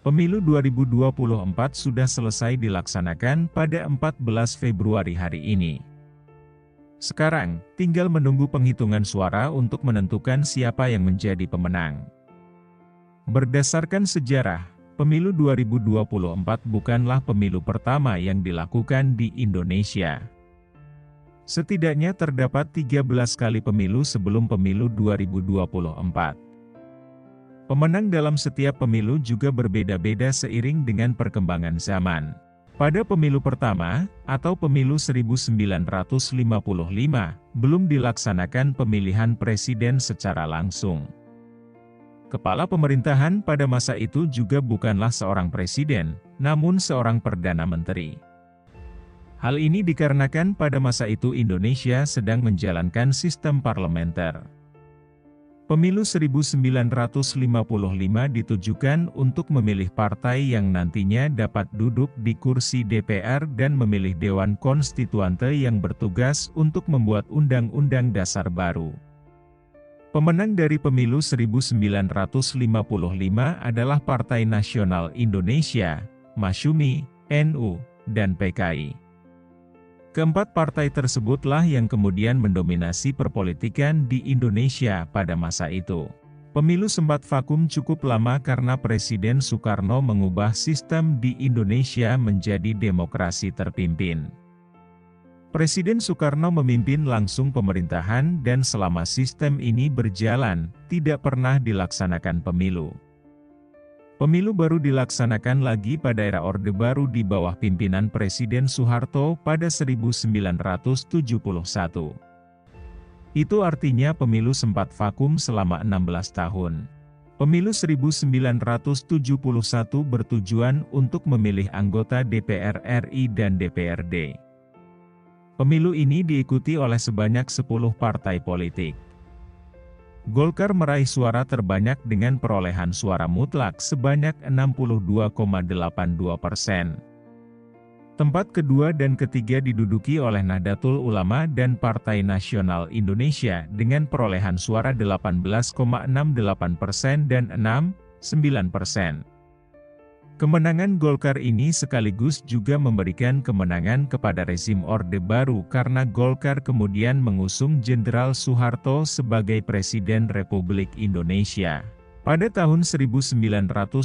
Pemilu 2024 sudah selesai dilaksanakan pada 14 Februari hari ini. Sekarang, tinggal menunggu penghitungan suara untuk menentukan siapa yang menjadi pemenang. Berdasarkan sejarah, pemilu 2024 bukanlah pemilu pertama yang dilakukan di Indonesia. Setidaknya terdapat 13 kali pemilu sebelum pemilu 2024. Pemenang dalam setiap pemilu juga berbeda-beda seiring dengan perkembangan zaman. Pada pemilu pertama, atau pemilu 1955, belum dilaksanakan pemilihan presiden secara langsung. Kepala pemerintahan pada masa itu juga bukanlah seorang presiden, namun seorang perdana menteri. Hal ini dikarenakan pada masa itu Indonesia sedang menjalankan sistem parlementer. Pemilu 1955 ditujukan untuk memilih partai yang nantinya dapat duduk di kursi DPR dan memilih Dewan Konstituante yang bertugas untuk membuat Undang-Undang Dasar baru. Pemenang dari pemilu 1955 adalah Partai Nasional Indonesia, Masyumi, NU, dan PKI. Keempat partai tersebutlah yang kemudian mendominasi perpolitikan di Indonesia pada masa itu. Pemilu sempat vakum cukup lama karena Presiden Soekarno mengubah sistem di Indonesia menjadi demokrasi terpimpin. Presiden Soekarno memimpin langsung pemerintahan dan selama sistem ini berjalan, tidak pernah dilaksanakan pemilu. Pemilu baru dilaksanakan lagi pada era Orde Baru di bawah pimpinan Presiden Soeharto pada 1971. Itu artinya pemilu sempat vakum selama 16 tahun. Pemilu 1971 bertujuan untuk memilih anggota DPR RI dan DPRD. Pemilu ini diikuti oleh sebanyak 10 partai politik. Golkar meraih suara terbanyak dengan perolehan suara mutlak sebanyak 62,82%. Tempat kedua dan ketiga diduduki oleh Nahdlatul Ulama dan Partai Nasional Indonesia dengan perolehan suara 18,68% dan 6,9%. Kemenangan Golkar ini sekaligus juga memberikan kemenangan kepada rezim Orde Baru karena Golkar kemudian mengusung Jenderal Soeharto sebagai Presiden Republik Indonesia. Pada tahun 1973,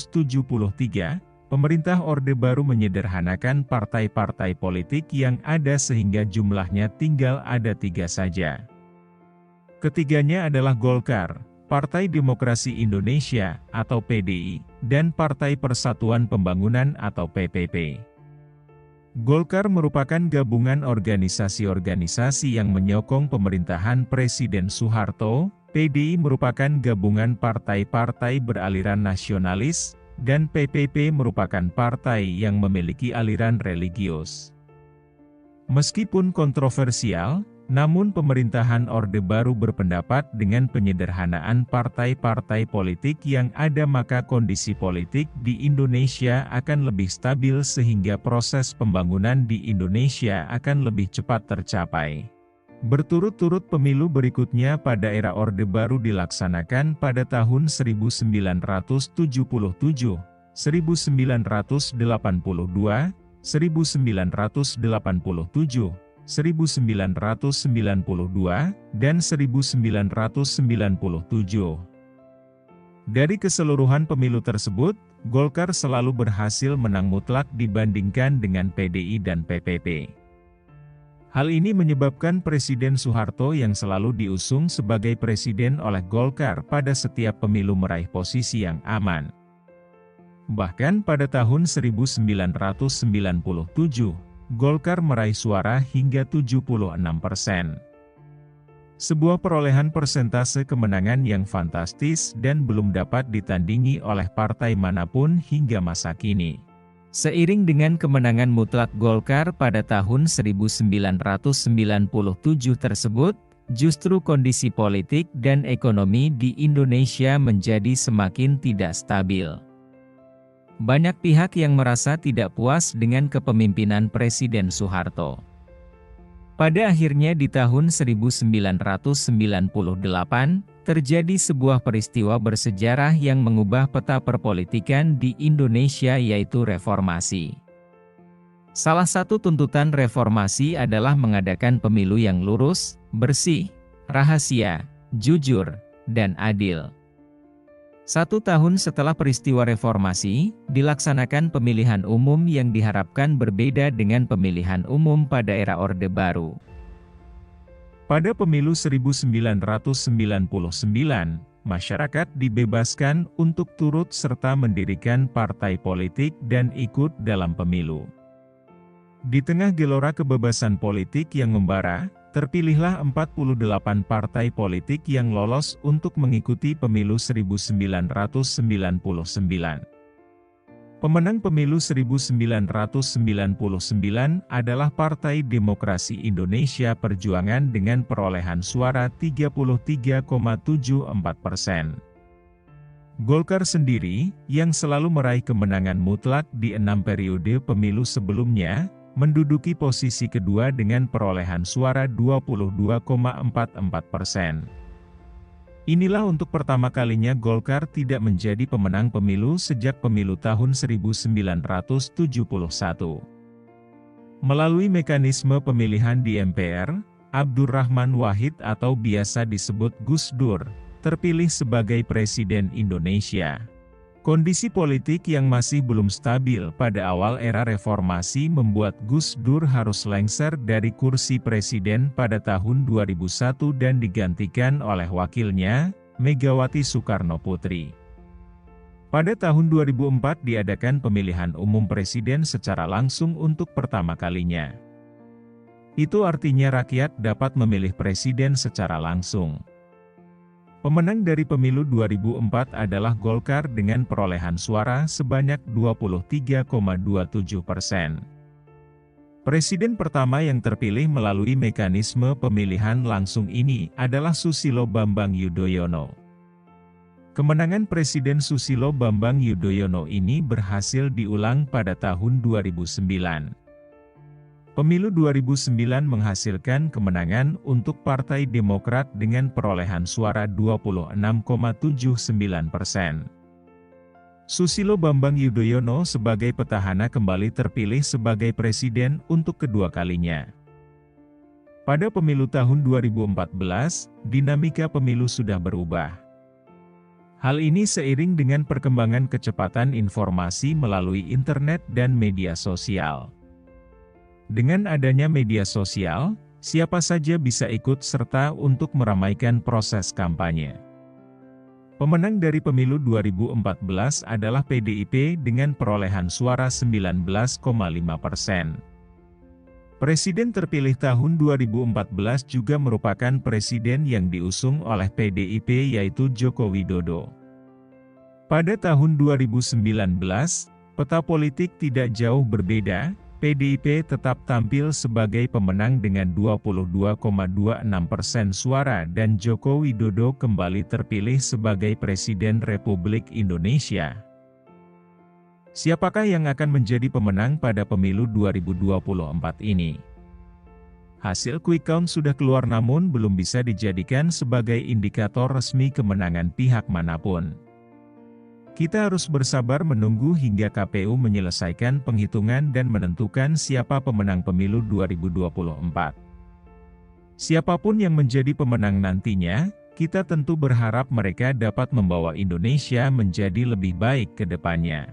pemerintah Orde Baru menyederhanakan partai-partai politik yang ada sehingga jumlahnya tinggal ada 3 saja. Ketiganya adalah Golkar, Partai Demokrasi Indonesia atau PDI, dan Partai Persatuan Pembangunan atau PPP. Golkar merupakan gabungan organisasi-organisasi yang menyokong pemerintahan Presiden Soeharto, PDI merupakan gabungan partai-partai beraliran nasionalis, dan PPP merupakan partai yang memiliki aliran religius. Meskipun kontroversial, namun pemerintahan Orde Baru berpendapat dengan penyederhanaan partai-partai politik yang ada maka kondisi politik di Indonesia akan lebih stabil sehingga proses pembangunan di Indonesia akan lebih cepat tercapai. Berturut-turut pemilu berikutnya pada era Orde Baru dilaksanakan pada tahun 1977, 1982, 1987, 1992, dan 1997. Dari keseluruhan pemilu tersebut, Golkar selalu berhasil menang mutlak dibandingkan dengan PDI dan PPP. Hal ini menyebabkan Presiden Soeharto yang selalu diusung sebagai presiden oleh Golkar pada setiap pemilu meraih posisi yang aman. Bahkan pada tahun 1997, Golkar meraih suara hingga 76%. Sebuah perolehan persentase kemenangan yang fantastis dan belum dapat ditandingi oleh partai manapun hingga masa kini. Seiring dengan kemenangan mutlak Golkar pada tahun 1997 tersebut, justru kondisi politik dan ekonomi di Indonesia menjadi semakin tidak stabil. Banyak pihak yang merasa tidak puas dengan kepemimpinan Presiden Soeharto. Pada akhirnya di tahun 1998, terjadi sebuah peristiwa bersejarah yang mengubah peta perpolitikan di Indonesia, yaitu reformasi. Salah satu tuntutan reformasi adalah mengadakan pemilu yang lurus, bersih, rahasia, jujur, dan adil. 1 tahun setelah peristiwa reformasi, dilaksanakan pemilihan umum yang diharapkan berbeda dengan pemilihan umum pada era Orde Baru. Pada pemilu 1999, masyarakat dibebaskan untuk turut serta mendirikan partai politik dan ikut dalam pemilu. Di tengah gelora kebebasan politik yang membara, terpilihlah 48 partai politik yang lolos untuk mengikuti pemilu 1999. Pemenang pemilu 1999 adalah Partai Demokrasi Indonesia Perjuangan dengan perolehan suara 33,74%. Golkar sendiri, yang selalu meraih kemenangan mutlak di 6 periode pemilu sebelumnya, menduduki posisi kedua dengan perolehan suara 22,44%. Inilah untuk pertama kalinya Golkar tidak menjadi pemenang pemilu sejak pemilu tahun 1971. Melalui mekanisme pemilihan di MPR, Abdurrahman Wahid atau biasa disebut Gus Dur, terpilih sebagai Presiden Indonesia. Kondisi politik yang masih belum stabil pada awal era reformasi membuat Gus Dur harus lengser dari kursi presiden pada tahun 2001 dan digantikan oleh wakilnya, Megawati Soekarnoputri. Pada tahun 2004 diadakan pemilihan umum presiden secara langsung untuk pertama kalinya. Itu artinya rakyat dapat memilih presiden secara langsung. Pemenang dari pemilu 2004 adalah Golkar dengan perolehan suara sebanyak 23,27%. Presiden pertama yang terpilih melalui mekanisme pemilihan langsung ini adalah Susilo Bambang Yudhoyono. Kemenangan Presiden Susilo Bambang Yudhoyono ini berhasil diulang pada tahun 2009. Pemilu 2009 menghasilkan kemenangan untuk Partai Demokrat dengan perolehan suara 26,79%. Susilo Bambang Yudhoyono sebagai petahana kembali terpilih sebagai presiden untuk kedua kalinya. Pada pemilu tahun 2014, dinamika pemilu sudah berubah. Hal ini seiring dengan perkembangan kecepatan informasi melalui internet dan media sosial. Dengan adanya media sosial, siapa saja bisa ikut serta untuk meramaikan proses kampanye. Pemenang dari pemilu 2014 adalah PDIP dengan perolehan suara 19,5%. Presiden terpilih tahun 2014 juga merupakan presiden yang diusung oleh PDIP yaitu Joko Widodo. Pada tahun 2019, peta politik tidak jauh berbeda. PDIP tetap tampil sebagai pemenang dengan 22,26% suara dan Joko Widodo kembali terpilih sebagai Presiden Republik Indonesia. Siapakah yang akan menjadi pemenang pada pemilu 2024 ini? Hasil quick count sudah keluar namun belum bisa dijadikan sebagai indikator resmi kemenangan pihak manapun. Kita harus bersabar menunggu hingga KPU menyelesaikan penghitungan dan menentukan siapa pemenang pemilu 2024. Siapapun yang menjadi pemenang nantinya, kita tentu berharap mereka dapat membawa Indonesia menjadi lebih baik ke depannya.